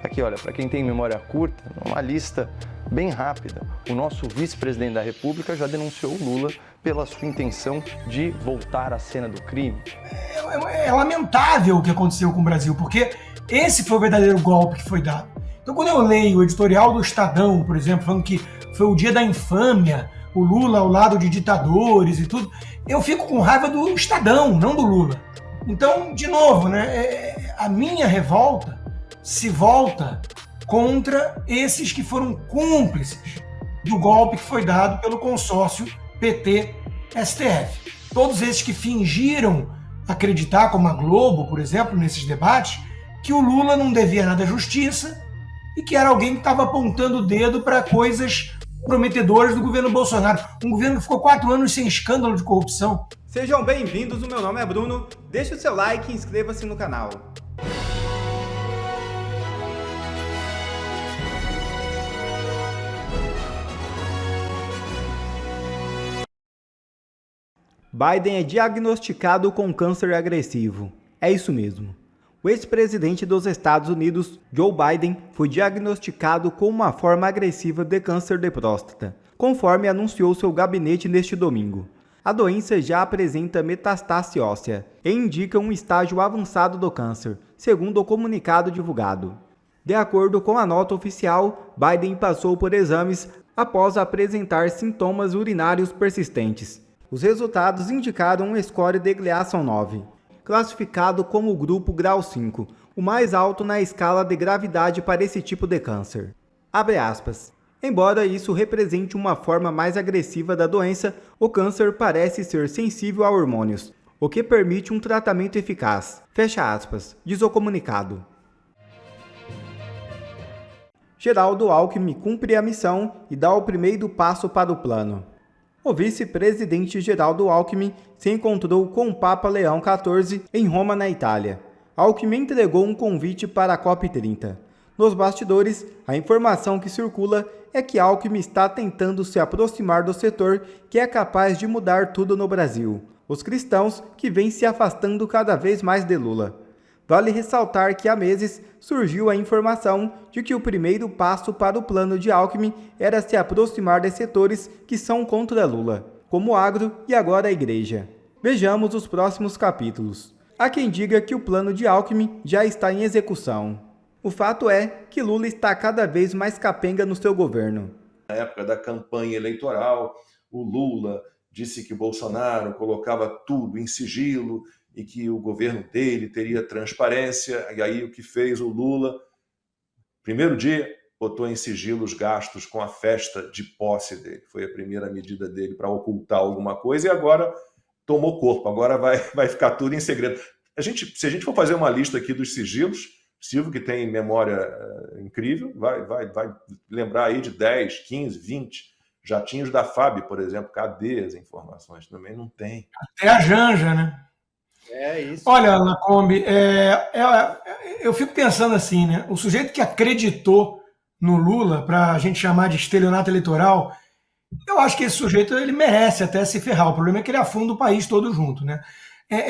Aqui, olha, para quem tem memória curta, uma lista bem rápida. O nosso vice-presidente da República já denunciou o Lula pela sua intenção de voltar à cena do crime. É lamentável o que aconteceu com o Brasil, porque esse foi o verdadeiro golpe que foi dado. Então, quando eu leio o editorial do Estadão, por exemplo, falando que foi o dia da infâmia, o Lula ao lado de ditadores e tudo, eu fico com raiva do Estadão, não do Lula. Então, de novo, né, a minha revolta se volta contra esses que foram cúmplices do golpe que foi dado pelo consórcio PT-STF. Todos esses que fingiram acreditar, como a Globo, por exemplo, nesses debates, que o Lula não devia nada à justiça e que era alguém que estava apontando o dedo para coisas prometedoras do governo Bolsonaro. Um governo que ficou 4 anos sem escândalo de corrupção. Sejam bem-vindos, o meu nome é Bruno, deixe o seu like e inscreva-se no canal. Biden é diagnosticado com câncer agressivo. É isso mesmo. O ex-presidente dos Estados Unidos, Joe Biden, foi diagnosticado com uma forma agressiva de câncer de próstata, conforme anunciou seu gabinete neste domingo. A doença já apresenta metastáse óssea e indica um estágio avançado do câncer, segundo o comunicado divulgado. De acordo com a nota oficial, Biden passou por exames após apresentar sintomas urinários persistentes. Os resultados indicaram um score de Gleason 9, classificado como o grupo grau 5, o mais alto na escala de gravidade para esse tipo de câncer. Abre aspas. Embora isso represente uma forma mais agressiva da doença, o câncer parece ser sensível a hormônios, o que permite um tratamento eficaz. Fecha aspas, diz o comunicado. Geraldo Alckmin cumpre a missão e dá o primeiro passo para o plano. O vice-presidente Geraldo Alckmin se encontrou com o Papa Leão XIV em Roma, na Itália. Alckmin entregou um convite para a COP30. Nos bastidores, a informação que circula é que Alckmin está tentando se aproximar do setor que é capaz de mudar tudo no Brasil, os cristãos que vêm se afastando cada vez mais de Lula. Vale ressaltar que há meses surgiu a informação de que o primeiro passo para o plano de Alckmin era se aproximar de setores que são contra Lula, como o agro e agora a igreja. Vejamos os próximos capítulos. Há quem diga que o plano de Alckmin já está em execução. O fato é que Lula está cada vez mais capenga no seu governo. Na época da campanha eleitoral, o Lula disse que Bolsonaro colocava tudo em sigilo e que o governo dele teria transparência. E aí o que fez o Lula? Primeiro dia, botou em sigilo os gastos com a festa de posse dele. Foi a primeira medida dele para ocultar alguma coisa e agora tomou corpo. Agora vai ficar tudo em segredo. Se a gente for fazer uma lista aqui dos sigilos, Silvio, que tem memória incrível, vai lembrar aí de 10, 15, 20 jatinhos da FAB, por exemplo. Cadê as informações? Também não tem. Até a Janja, né? É isso. Olha, Lacombe, eu fico pensando assim, né? O sujeito que acreditou no Lula, para a gente chamar de estelionato eleitoral, eu acho que esse sujeito ele merece até se ferrar. O problema é que ele afunda o país todo junto, né?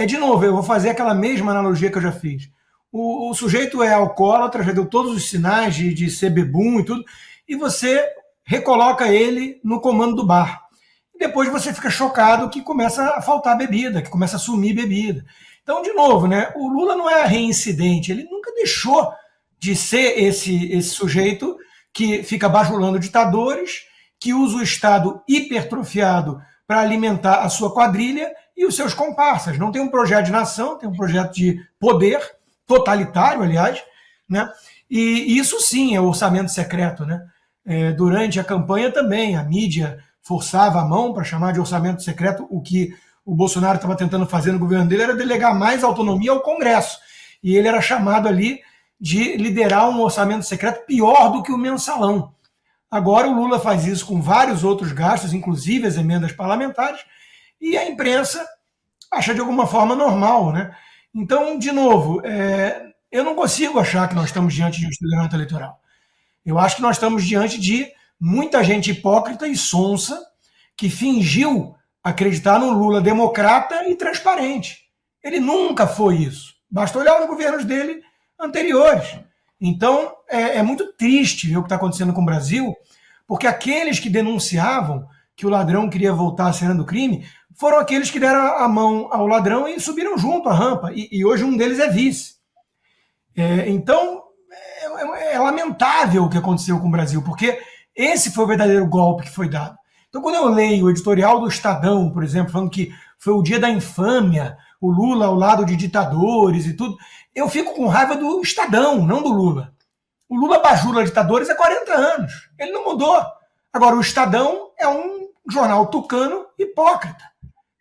De novo, eu vou fazer aquela mesma analogia que eu já fiz. O sujeito é alcoólatra, já deu todos os sinais de ser bebum e tudo, e você recoloca ele no comando do bar. E depois você fica chocado que começa a faltar bebida, que começa a sumir bebida. Então, de novo, né, o Lula não é reincidente, ele nunca deixou de ser esse sujeito que fica bajulando ditadores, que usa o Estado hipertrofiado para alimentar a sua quadrilha e os seus comparsas. Não tem um projeto de nação, tem um projeto de poder, totalitário, aliás, né? E isso sim é o orçamento secreto, né? Durante a campanha também, a mídia forçava a mão para chamar de orçamento secreto. O que o Bolsonaro estava tentando fazer no governo dele era delegar mais autonomia ao Congresso. E ele era chamado ali de liderar um orçamento secreto pior do que o mensalão. Agora o Lula faz isso com vários outros gastos, inclusive as emendas parlamentares, e a imprensa acha de alguma forma normal, né? Então, de novo, eu não consigo achar que nós estamos diante de um estelionato eleitoral. Eu acho que nós estamos diante de muita gente hipócrita e sonsa que fingiu acreditar num Lula democrata e transparente. Ele nunca foi isso. Basta olhar os governos dele anteriores. Então, é muito triste ver o que está acontecendo com o Brasil, porque aqueles que denunciavam que o ladrão queria voltar à cena do crime foram aqueles que deram a mão ao ladrão e subiram junto a rampa, e hoje um deles é vice. Então, é lamentável o que aconteceu com o Brasil, porque esse foi o verdadeiro golpe que foi dado. Então, quando eu leio o editorial do Estadão, por exemplo, falando que foi o dia da infâmia, o Lula ao lado de ditadores e tudo, eu fico com raiva do Estadão, não do Lula. O Lula bajula ditadores há 40 anos. Ele não mudou. Agora, o Estadão é um jornal tucano hipócrita,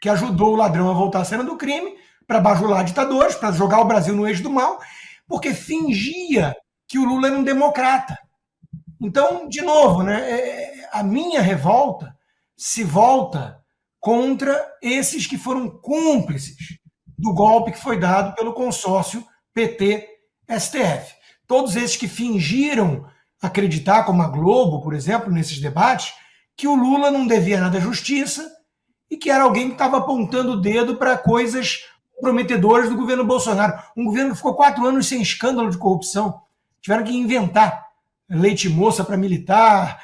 que ajudou o ladrão a voltar à cena do crime, para bajular ditadores, para jogar o Brasil no eixo do mal, porque fingia que o Lula era um democrata. Então, de novo, né, a minha revolta se volta contra esses que foram cúmplices do golpe que foi dado pelo consórcio PT-STF. Todos esses que fingiram acreditar, como a Globo, por exemplo, nesses debates, que o Lula não devia nada à justiça e que era alguém que estava apontando o dedo para coisas comprometedoras do governo Bolsonaro. Um governo que ficou 4 anos sem escândalo de corrupção. Tiveram que inventar leite moça para militar,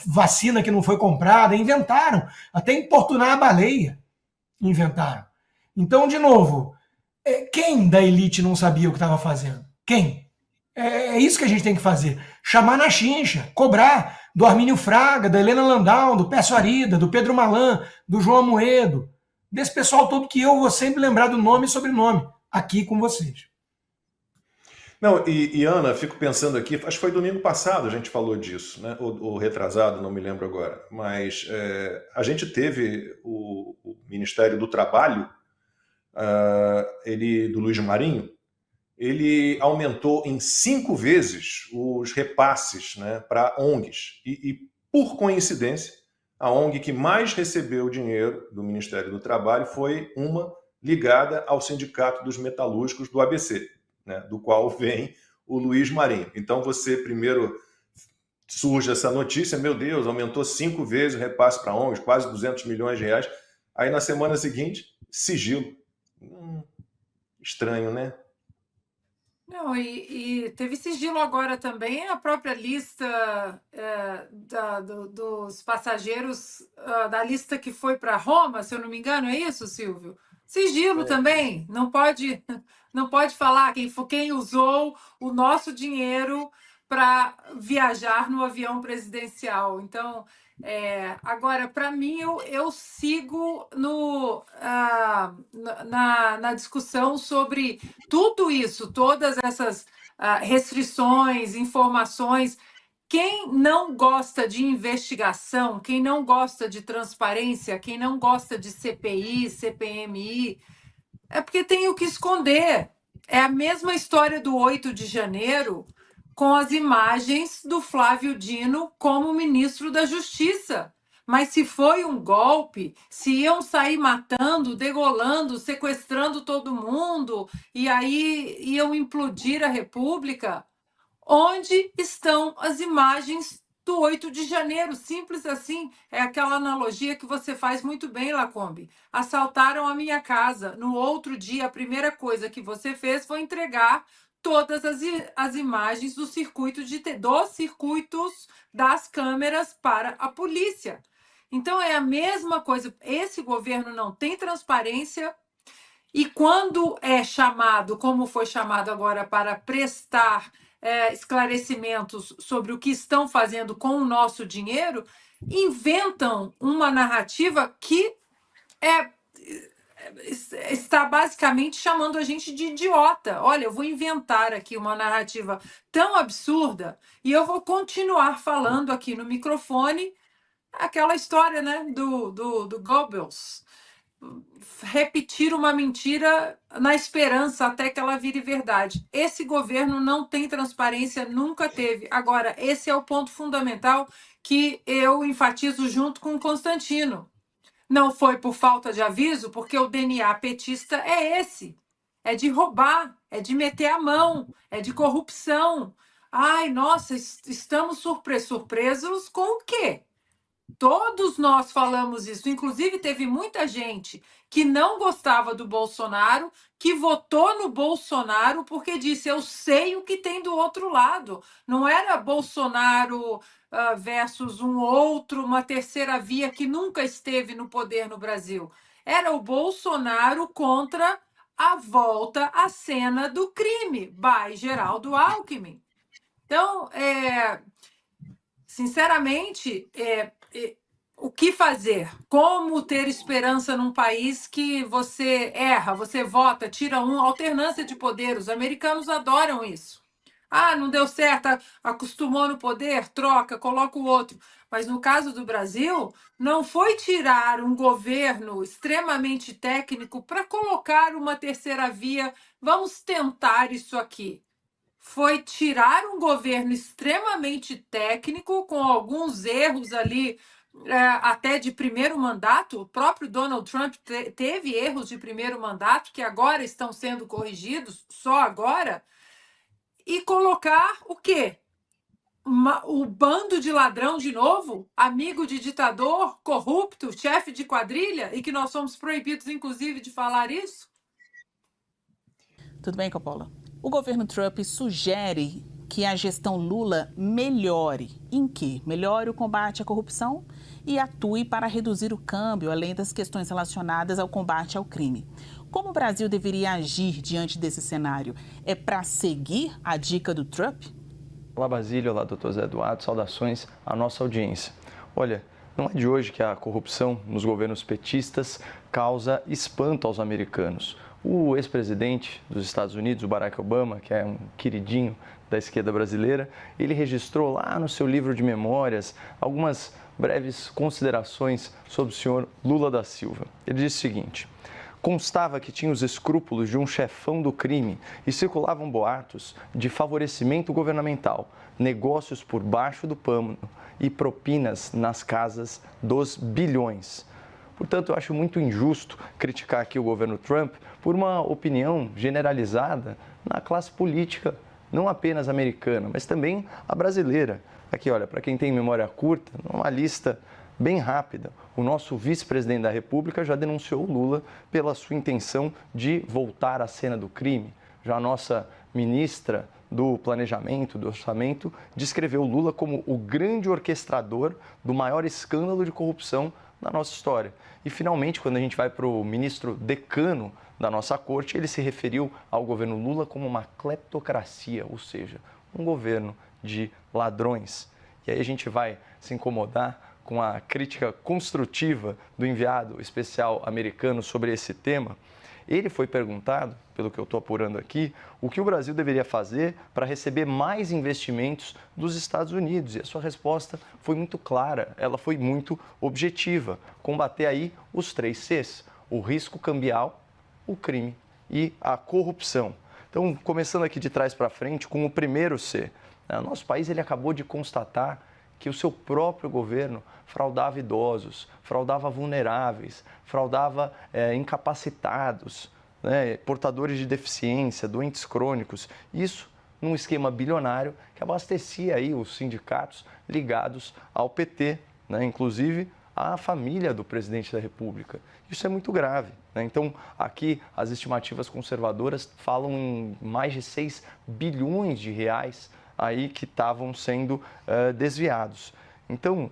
vacina que não foi comprada, inventaram. Até importunar a baleia, inventaram. Então, de novo, quem da elite não sabia o que estava fazendo? Quem? É isso que a gente tem que fazer. Chamar na chincha, cobrar do Armínio Fraga, da Helena Landau, do Pécio Arida, do Pedro Malan, do João Amoedo, desse pessoal todo que eu vou sempre lembrar do nome e sobrenome, aqui com vocês. Não, e Ana, fico pensando aqui, acho que foi domingo passado a gente falou disso, né? Ou retrasado, não me lembro agora, mas a gente teve o Ministério do Trabalho, do Luiz Marinho, ele aumentou em 5 vezes os repasses, né, para ONGs. E, por coincidência, a ONG que mais recebeu dinheiro do Ministério do Trabalho foi uma ligada ao Sindicato dos Metalúrgicos do ABC, né, do qual vem o Luiz Marinho. Então, você primeiro surge essa notícia, meu Deus, aumentou 5 vezes o repasse para ONGs, quase 200 milhões de reais. Aí, na semana seguinte, sigilo. Estranho, né? Não, e teve sigilo agora também a própria lista dos passageiros, da lista que foi para Roma, se eu não me engano, é isso, Silvio? Sigilo também, não pode falar quem usou o nosso dinheiro para viajar no avião presidencial. Então, agora, para mim, eu sigo na discussão sobre tudo isso, todas essas restrições, informações. Quem não gosta de investigação, quem não gosta de transparência, quem não gosta de CPI, CPMI, é porque tem o que esconder. É a mesma história do 8 de janeiro, com as imagens do Flávio Dino como ministro da Justiça. Mas se foi um golpe, se iam sair matando, degolando, sequestrando todo mundo, e aí iam implodir a República, onde estão as imagens do 8 de janeiro? Simples assim. É aquela analogia que você faz muito bem, Lacombe. Assaltaram a minha casa. No outro dia, a primeira coisa que você fez foi entregar todas as imagens dos circuitos das câmeras para a polícia. Então, é a mesma coisa. Esse governo não tem transparência e quando é chamado, como foi chamado agora, para prestar esclarecimentos sobre o que estão fazendo com o nosso dinheiro, inventam uma narrativa que está basicamente chamando a gente de idiota. Olha, eu vou inventar aqui uma narrativa tão absurda e eu vou continuar falando aqui no microfone aquela história, né, do Goebbels. Repetir uma mentira na esperança até que ela vire verdade. Esse governo não tem transparência, nunca teve. Agora, esse é o ponto fundamental que eu enfatizo junto com o Constantino. Não foi por falta de aviso, porque o DNA petista é esse. É de roubar, é de meter a mão, é de corrupção. Ai, nossa, estamos surpresos com o quê? Todos nós falamos isso, inclusive teve muita gente que não gostava do Bolsonaro, que votou no Bolsonaro porque disse: eu sei o que tem do outro lado. Não era Bolsonaro versus um outro, uma terceira via que nunca esteve no poder no Brasil. Era o Bolsonaro contra a volta à cena do crime, by Geraldo Alckmin. Então, sinceramente, o que fazer? Como ter esperança num país que você erra, você vota, tira um, alternância de poder. Os americanos adoram isso. Ah, não deu certo, acostumou no poder, troca, coloca o outro. Mas no caso do Brasil, não foi tirar um governo extremamente técnico para colocar uma terceira via. Vamos tentar isso aqui. Foi tirar um governo extremamente técnico, com alguns erros ali, até de primeiro mandato. O próprio Donald Trump teve erros de primeiro mandato, que agora estão sendo corrigidos, só agora, e colocar o quê? O bando de ladrão de novo, amigo de ditador, corrupto, chefe de quadrilha, e que nós somos proibidos, inclusive, de falar isso? Tudo bem, Coppola? O governo Trump sugere que a gestão Lula melhore. Em quê? Melhore o combate à corrupção e atue para reduzir o câmbio, além das questões relacionadas ao combate ao crime. Como o Brasil deveria agir diante desse cenário? É para seguir a dica do Trump? Olá, Basílio. Olá, doutor Zé Eduardo. Saudações à nossa audiência. Olha, não é de hoje que a corrupção nos governos petistas causa espanto aos americanos. O ex-presidente dos Estados Unidos, o Barack Obama, que é um queridinho da esquerda brasileira, ele registrou lá no seu livro de memórias algumas breves considerações sobre o senhor Lula da Silva. Ele disse o seguinte: constava que tinha os escrúpulos de um chefão do crime e circulavam boatos de favorecimento governamental, negócios por baixo do pano e propinas nas casas dos bilhões. Portanto, eu acho muito injusto criticar aqui o governo Trump por uma opinião generalizada na classe política, não apenas americana, mas também a brasileira. Aqui, olha, para quem tem memória curta, uma lista bem rápida. O nosso vice-presidente da República já denunciou o Lula pela sua intenção de voltar à cena do crime. Já a nossa ministra do Planejamento, do Orçamento, descreveu o Lula como o grande orquestrador do maior escândalo de corrupção na nossa história. E, finalmente, quando a gente vai para o ministro decano da nossa corte, ele se referiu ao governo Lula como uma cleptocracia, ou seja, um governo de ladrões. E aí a gente vai se incomodar com a crítica construtiva do enviado especial americano sobre esse tema. Ele foi perguntado, pelo que eu estou apurando aqui, o que o Brasil deveria fazer para receber mais investimentos dos Estados Unidos. E a sua resposta foi muito clara, ela foi muito objetiva. Combater aí os 3 Cs: o risco cambial, o crime e a corrupção. Então, começando aqui de trás para frente, com o primeiro C. Nosso país ele acabou de constatar que o seu próprio governo fraudava idosos, fraudava vulneráveis, fraudava incapacitados, né, portadores de deficiência, doentes crônicos. Isso num esquema bilionário que abastecia aí os sindicatos ligados ao PT, né, inclusive a família do presidente da República. Isso é muito grave, né? Então, aqui as estimativas conservadoras falam em mais de 6 bilhões de reais aí que estavam sendo desviados. Então,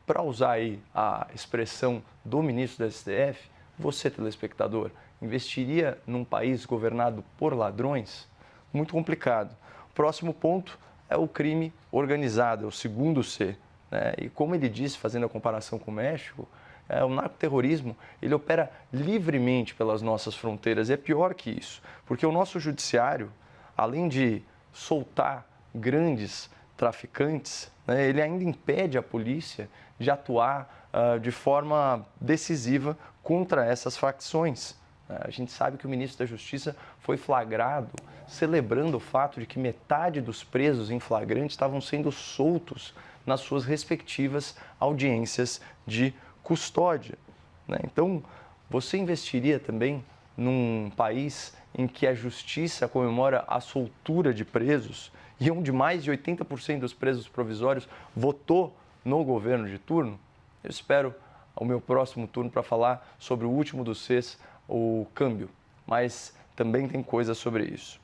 para usar aí a expressão do ministro do STF, você, telespectador, investiria num país governado por ladrões? Muito complicado. O próximo ponto é o crime organizado, é o segundo C, né? E como ele disse, fazendo a comparação com o México, o narcoterrorismo ele opera livremente pelas nossas fronteiras. E é pior que isso, porque o nosso judiciário, além de soltar grandes traficantes, né, ele ainda impede a polícia de atuar de forma decisiva contra essas facções. A gente sabe que o ministro da Justiça foi flagrado celebrando o fato de que metade dos presos em flagrante estavam sendo soltos nas suas respectivas audiências de custódia, né? Então, você investiria também num país em que a justiça comemora a soltura de presos e onde mais de 80% dos presos provisórios votou no governo de turno? Eu espero o meu próximo turno para falar sobre o último dos Cs, o câmbio, mas também tem coisa sobre isso.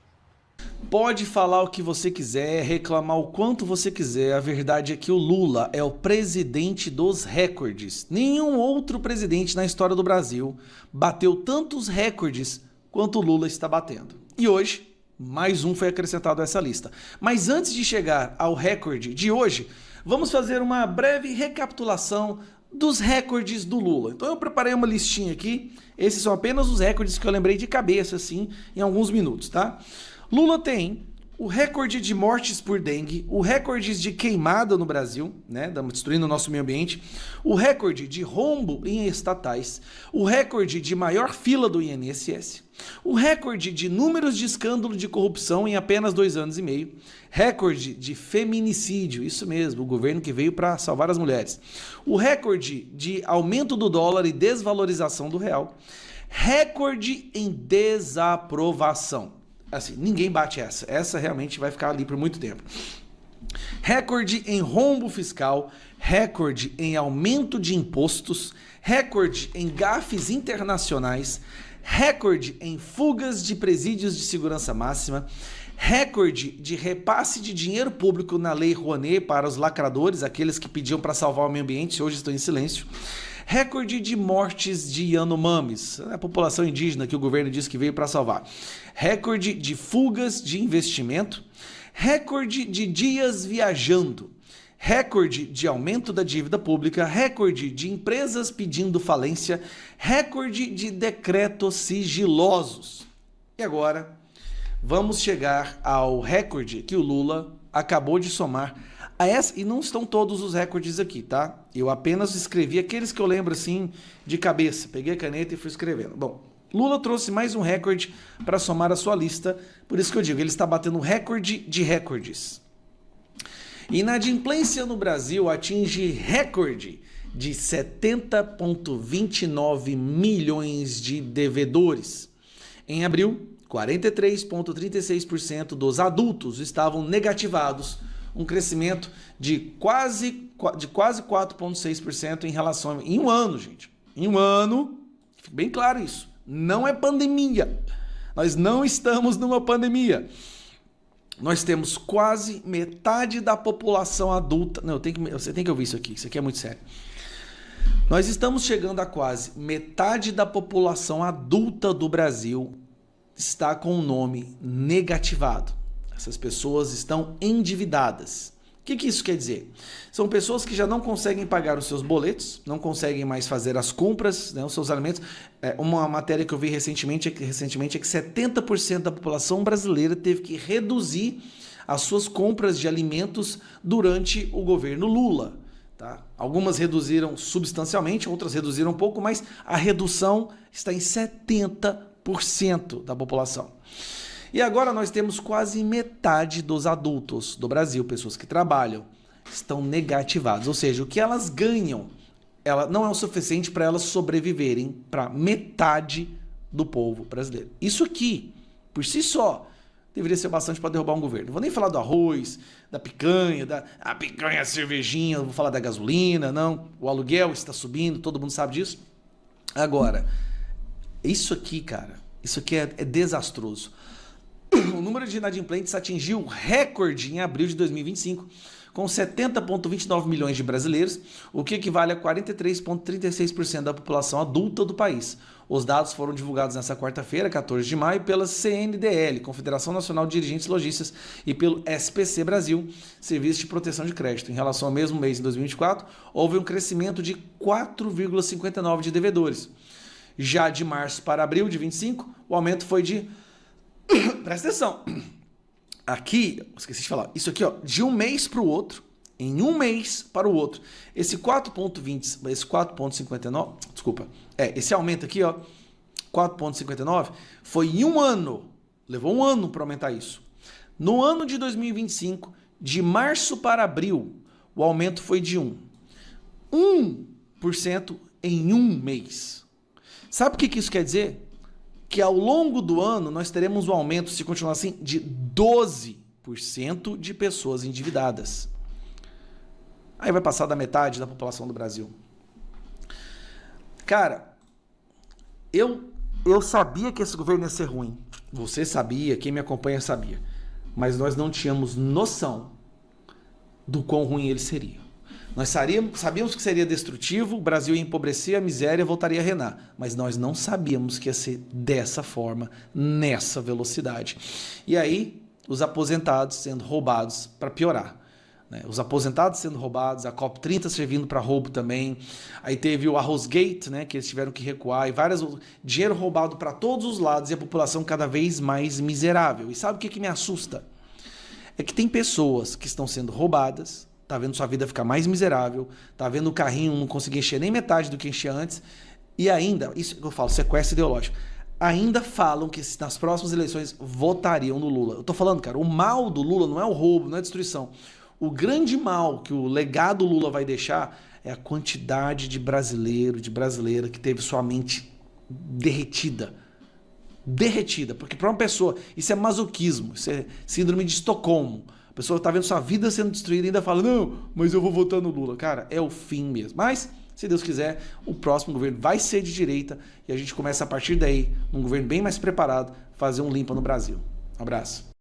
Pode falar o que você quiser, reclamar o quanto você quiser, a verdade é que o Lula é o presidente dos recordes. Nenhum outro presidente na história do Brasil bateu tantos recordes quanto o Lula está batendo. E hoje, mais um foi acrescentado a essa lista. Mas antes de chegar ao recorde de hoje, vamos fazer uma breve recapitulação dos recordes do Lula. Então eu preparei uma listinha aqui, esses são apenas os recordes que eu lembrei de cabeça, assim, em alguns minutos, tá? Lula tem o recorde de mortes por dengue, o recorde de queimada no Brasil, né, destruindo o nosso meio ambiente, o recorde de rombo em estatais, o recorde de maior fila do INSS, o recorde de números de escândalo de corrupção em apenas 2 anos e meio, recorde de feminicídio, isso mesmo, o governo que veio para salvar as mulheres, o recorde de aumento do dólar e desvalorização do real, recorde em desaprovação. Assim, ninguém bate essa. Essa realmente vai ficar ali por muito tempo. Recorde em rombo fiscal, recorde em aumento de impostos, recorde em gafes internacionais, recorde em fugas de presídios de segurança máxima, recorde de repasse de dinheiro público na Lei Rouanet para os lacradores, aqueles que pediam para salvar o meio ambiente, hoje estão em silêncio. Recorde de mortes de Yanomamis, a população indígena que o governo disse que veio para salvar. Recorde de fugas de investimento. Recorde de dias viajando. Recorde de aumento da dívida pública. Recorde de empresas pedindo falência. Recorde de decretos sigilosos. E agora, vamos chegar ao recorde que o Lula acabou de somar. E não estão todos os recordes aqui, tá? Eu apenas escrevi aqueles que eu lembro assim de cabeça. Peguei a caneta e fui escrevendo. Bom, Lula trouxe mais um recorde para somar a sua lista. Por isso que eu digo, ele está batendo recorde de recordes. Inadimplência no Brasil atinge recorde de 70,29 milhões de devedores. Em abril, 43,36% dos adultos estavam negativados, um crescimento de quase 4,6% em um ano, gente. Em um ano, fique bem claro isso, não é pandemia. Nós não estamos numa pandemia. Nós temos quase metade da população adulta. Não, você tem que ouvir isso aqui é muito sério. Nós estamos chegando a quase metade da população adulta do Brasil está com o nome negativado. Essas pessoas estão endividadas. O que isso quer dizer? São pessoas que já não conseguem pagar os seus boletos, não conseguem mais fazer as compras, né, os seus alimentos. Uma matéria que eu vi recentemente é que 70% da população brasileira teve que reduzir as suas compras de alimentos durante o governo Lula. Tá? Algumas reduziram substancialmente, outras reduziram um pouco, mas a redução está em 70% da população. E agora nós temos quase metade dos adultos do Brasil, pessoas que trabalham, estão negativados. Ou seja, o que elas ganham não é o suficiente para elas sobreviverem para metade do povo brasileiro. Isso aqui, por si só, deveria ser bastante para derrubar um governo. Não vou nem falar do arroz, da picanha, a picanha, a cervejinha, não vou falar da gasolina, não. O aluguel está subindo, todo mundo sabe disso. Agora, isso aqui, cara, isso aqui é desastroso. O número de inadimplentes atingiu recorde em abril de 2025, com 70,29 milhões de brasileiros, o que equivale a 43,36% da população adulta do país. Os dados foram divulgados nesta quarta-feira, 14 de maio, pela CNDL, Confederação Nacional de Dirigentes Lojistas, e pelo SPC Brasil, Serviço de Proteção de Crédito. Em relação ao mesmo mês de 2024, houve um crescimento de 4,59% de devedores. Já de março para abril de 25, o aumento foi de... Presta atenção. Aqui, esqueci de falar, isso aqui, ó, de um mês para o outro, em um mês para o outro, esse 4,59, desculpa, esse aumento aqui, ó, 4,59, foi em um ano, levou um ano para aumentar isso. No ano de 2025, de março para abril, o aumento foi de 1% em um mês. Sabe o que isso quer dizer? Que ao longo do ano nós teremos um aumento, se continuar assim, de 12% de pessoas endividadas. Aí vai passar da metade da população do Brasil. Cara, eu sabia que esse governo ia ser ruim. Você sabia, quem me acompanha sabia. Mas nós não tínhamos noção do quão ruim ele seria. Nós sabíamos que seria destrutivo, o Brasil ia empobrecer, a miséria voltaria a reinar. Mas nós não sabíamos que ia ser dessa forma, nessa velocidade. E aí, os aposentados sendo roubados para piorar. Os aposentados sendo roubados, a COP30 servindo para roubo também. Aí teve o Arrosgate, né, que eles tiveram que recuar, e dinheiro roubado para todos os lados e a população cada vez mais miserável. E sabe o que me assusta? É que tem pessoas que estão sendo roubadas, tá vendo sua vida ficar mais miserável, tá vendo o carrinho não conseguir encher nem metade do que enchia antes, e ainda, isso que eu falo, sequestro ideológico, ainda falam que nas próximas eleições votariam no Lula. Eu tô falando, cara, o mal do Lula não é o roubo, não é a destruição. O grande mal que o legado Lula vai deixar é a quantidade de brasileiro, de brasileira que teve sua mente derretida. Derretida. Porque para uma pessoa, isso é masoquismo, isso é síndrome de Estocolmo. A pessoa está vendo sua vida sendo destruída e ainda fala, não, mas eu vou votar no Lula. Cara, é o fim mesmo. Mas, se Deus quiser, o próximo governo vai ser de direita e a gente começa a partir daí, num governo bem mais preparado, fazer um limpa no Brasil. Um abraço.